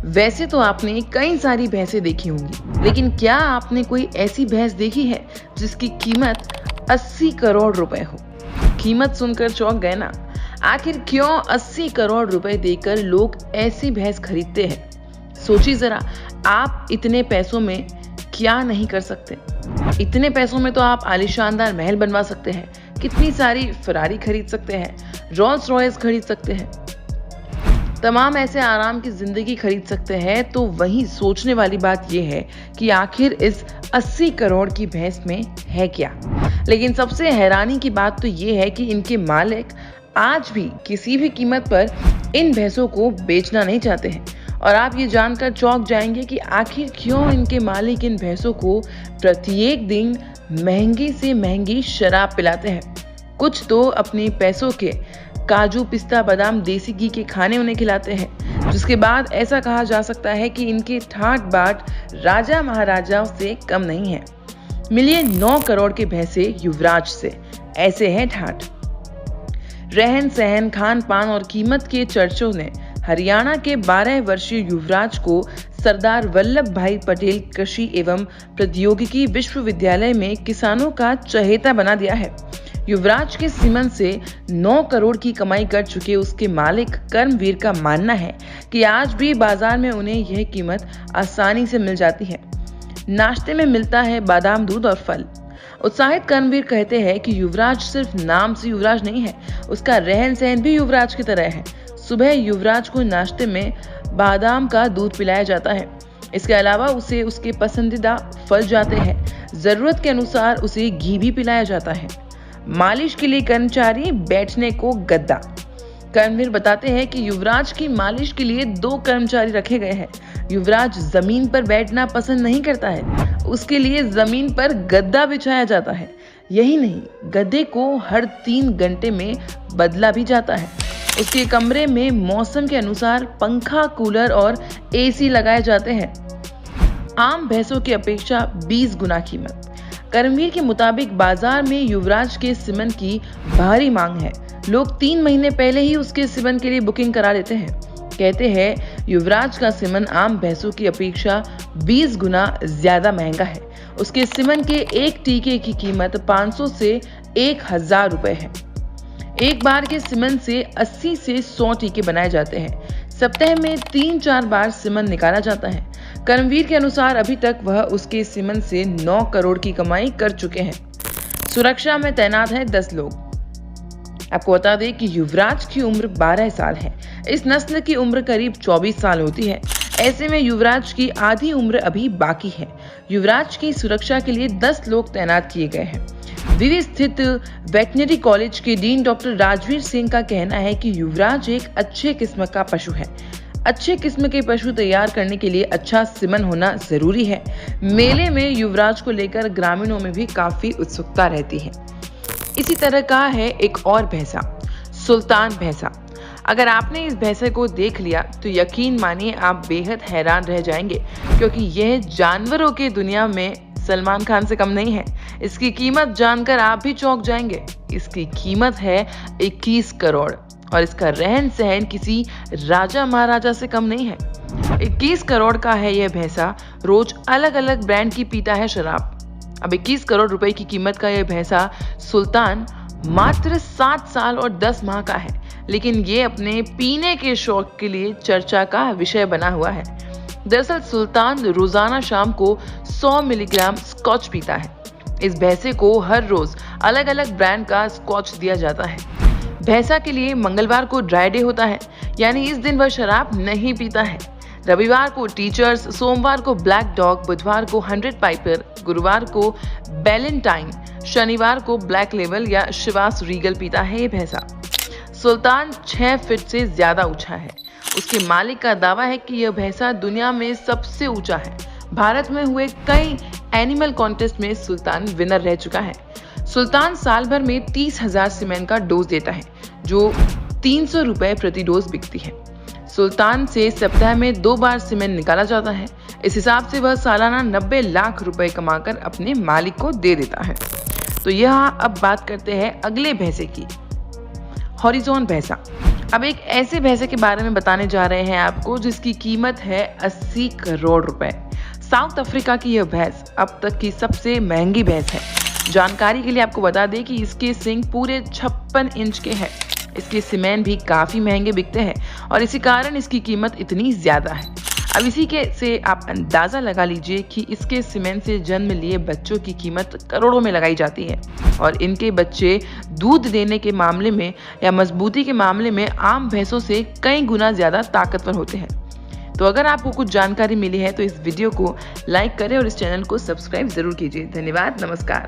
वैसे तो आपने कई सारी भैंसें देखी होंगी, लेकिन क्या आपने कोई ऐसी भैंस देखी है जिसकी कीमत 80 करोड़ रुपए हो? कीमत सुनकर चौंक गए ना? आखिर क्यों 80 करोड़ रुपए देकर लोग ऐसी भैंस खरीदते हैं? सोचिए जरा, आप इतने पैसों में क्या नहीं कर सकते? इतने पैसों में तो आप आलीशानदार महल बनवा सकते हैं, कितनी सारी फरारी खरीद सकते हैं, रोल्स रॉयस खरीद सकते हैं, तमाम ऐसे आराम की जिंदगी खरीद सकते हैं। तो वही सोचने वाली बात यह है कि आखिर इस 80 करोड़ की भैंस में है क्या। लेकिन सबसे हैरानी की बात तो ये है कि इनके मालिक आज भी किसी भी कीमत पर इन भैंसों को बेचना नहीं चाहते हैं। और आप ये जानकर चौंक जाएंगे कि आखिर क्यों इनके मालिक इन भैंसों को प्रत्येक दिन महंगी से महंगी शराब पिलाते हैं। कुछ तो अपने पैसों के काजू, पिस्ता, बादाम, देसी घी के खाने उन्हें खिलाते हैं, जिसके बाद ऐसा कहा जा सकता है कि इनके ठाट बाट राजा महाराजाओं से कम नहीं है। मिलिए 9 करोड़ के भैंसे युवराज से, ऐसे हैं ठाट। रहन सहन, खान पान और कीमत के चर्चों ने हरियाणा के 12 वर्षीय युवराज को सरदार वल्लभ भाई पटेल कृषि एवं प्रौद्योगिकी विश्वविद्यालय में किसानों का चहेता बना दिया है। युवराज के सीमन से 9 करोड़ की कमाई कर चुके उसके मालिक कर्मवीर का मानना है कि आज भी बाजार में उन्हें यह कीमत आसानी से मिल जाती है। नाश्ते में मिलता है बादाम, दूध और फल। उत्साहित कर्मवीर कहते हैं कि युवराज सिर्फ नाम से युवराज नहीं है, उसका रहन सहन भी युवराज की तरह है। सुबह युवराज को नाश्ते में बादाम का दूध पिलाया जाता है। इसके अलावा उसे उसके पसंदीदा फल जाते हैं। जरूरत के अनुसार उसे घी भी पिलाया जाता है। मालिश के लिए कर्मचारी, बैठने को गद्दा। कर्मवीर बताते हैं कि युवराज की मालिश के लिए 2 कर्मचारी रखे गए हैं। युवराज जमीन पर बैठना पसंद नहीं करता है, उसके लिए जमीन पर गद्दा बिछाया जाता है। यही नहीं, गद्दे को हर 3 घंटे में बदला भी जाता है। उसके कमरे में मौसम के अनुसार पंखा, कूलर और एसी लगाए जाते हैं। आम भैंसों की अपेक्षा 20 गुना कीमत। कर्मवीर के मुताबिक बाजार में युवराज के सीमन की भारी मांग है। लोग 3 महीने पहले ही उसके सीमन के लिए बुकिंग करा लेते हैं। कहते हैं युवराज का सीमन आम भैंसों की अपेक्षा 20 गुना ज्यादा महंगा है। उसके सीमन के एक टीके की कीमत 500 से 1000 रुपए है। एक बार के सीमन से 80 से 100 टीके बनाए जाते हैं। सप्ताह में 3-4 बार सीमन निकाला जाता है। कर्मवीर के अनुसार अभी तक वह उसके सीमन से 9 करोड़ की कमाई कर चुके हैं। सुरक्षा में तैनात है 10 लोग। आपको बता दें कि युवराज की उम्र 12 साल है। इस नस्ल की उम्र करीब 24 साल होती है। ऐसे में युवराज की आधी उम्र अभी बाकी है। युवराज की सुरक्षा के लिए 10 लोग तैनात किए गए हैं। दिल्ली स्थित वेटनरी कॉलेज के डीन डॉक्टर राजवीर सिंह का कहना है कि युवराज एक अच्छे किस्म का पशु है। अच्छे किस्म के पशु तैयार करने के लिए अच्छा सीमन होना जरूरी है। मेले में युवराज को लेकर ग्रामीणों में भी काफी उत्सुकता रहती है। इसी तरह का है एक और भैंसा, सुल्तान भैंसा। अगर आपने इस भैंसे को देख लिया तो यकीन मानिए आप बेहद हैरान रह जाएंगे, क्योंकि यह जानवरों की दुनिया में सलमान खान से कम नहीं है। इसकी कीमत जानकर आप भी चौंक जाएंगे। इसकी कीमत है 21 करोड़ और इसका रहन सहन किसी राजा महाराजा से कम नहीं है। 21 करोड़ का है यह भैंसा। रोज अलग अलग ब्रांड की पीता है शराब। अब 21 करोड़ रुपए की कीमत का यह भैंसा सुल्तान मात्र 7 साल और 10 माह का है, लेकिन ये अपने पीने के शौक के लिए चर्चा का विषय बना हुआ है। दरअसल सुल्तान रोजाना शाम को 100 मिलीग्राम स्कॉच पीता है। इस भैंसे को हर रोज अलग अलग ब्रांड का स्कॉच दिया जाता है। भैंसा के लिए मंगलवार को ड्राई डे होता है, यानी इस दिन वह शराब नहीं पीता है। रविवार को टीचर्स, सोमवार को ब्लैक डॉग, बुधवार को 100 पाइपर, गुरुवार को बैलेंटाइन, शनिवार को ब्लैक लेवल या शिवास रीगल पीता है ये भैंसा। सुल्तान 6 फीट से ज्यादा ऊंचा है। उसके मालिक का दावा है कि यह भैंसा दुनिया में सबसे ऊंचा है। भारत में हुए कई एनिमल कॉन्टेस्ट में सुल्तान विनर रह चुका है। सुल्तान साल भर में 30,000 सीमेन का डोज देता है, जो 300 रुपए प्रति डोज बिकती है। सुल्तान से सप्ताह में 2 बार सीमेन निकाला जाता है। इस हिसाब से वह सालाना 90 लाख रुपए कमाकर अपने मालिक को दे देता है। तो यह अब बात करते हैं अगले भैंसे की, हॉरिजॉन भैंसा। अब एक ऐसे भैंसे के बारे में बताने जा रहे हैं आपको जिसकी कीमत है 80 करोड़ रुपए। साउथ अफ्रीका की यह भैंस अब तक की सबसे महंगी भैंस है। जानकारी के लिए आपको बता दें कि इसके सींग पूरे 56 इंच के हैं। इसके सीमेंट भी काफी महंगे बिकते हैं और इसी कारण इसकी कीमत इतनी ज्यादा है। अब इसी के से आप अंदाजा लगा लीजिए कि इसके सीमेंट से जन्म लिए बच्चों की कीमत करोड़ों में लगाई जाती है और इनके बच्चे दूध देने के मामले में या मजबूती के मामले में आम भैंसों से कई गुना ज्यादा ताकतवर होते हैं। तो अगर आपको कुछ जानकारी मिली है तो इस वीडियो को लाइक करें और इस चैनल को सब्सक्राइब जरूर कीजिए। धन्यवाद, नमस्कार।